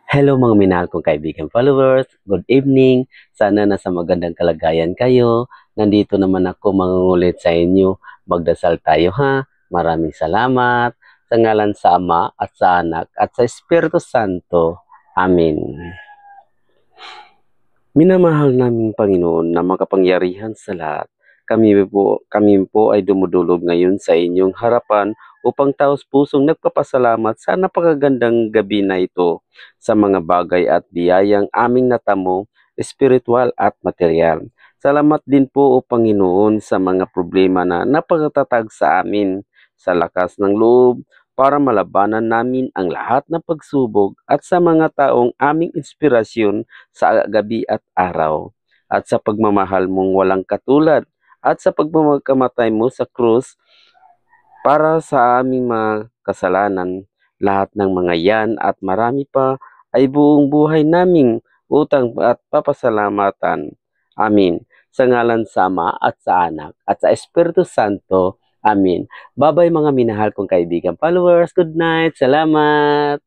Hello mga minahal kong kaibigan followers, good evening. Sana nasa magandang kalagayan kayo. Nandito naman ako mangungulit sa inyo. Magdasal tayo ha. Maraming salamat. Sa ngalan sa Ama at sa Anak at sa Espiritu Santo. Amen. Minamahal naming Panginoon na makapangyarihan sa lahat. Kami po ay dumudulog ngayon sa inyong harapan upang taos pusong nagpapasalamat sa napakagandang gabi na ito sa mga bagay at biyayang aming natamo, espiritual at material. Salamat din po o Panginoon sa mga problema na napakatatag sa amin, sa lakas ng loob, para malabanan namin ang lahat ng pagsubok at sa mga taong aming inspirasyon sa gabi at araw, at sa pagmamahal mong walang katulad, at sa pagmamagkamatay mo sa krus para sa aming mga kasalanan. Lahat ng mga yan at marami pa ay buong buhay naming utang at papasalamatan. Amin. Sa ngalan sa Ama at sa Anak at sa Espiritu Santo. Amin. Bye-bye mga minahal kong kaibigan followers. Good night. Salamat.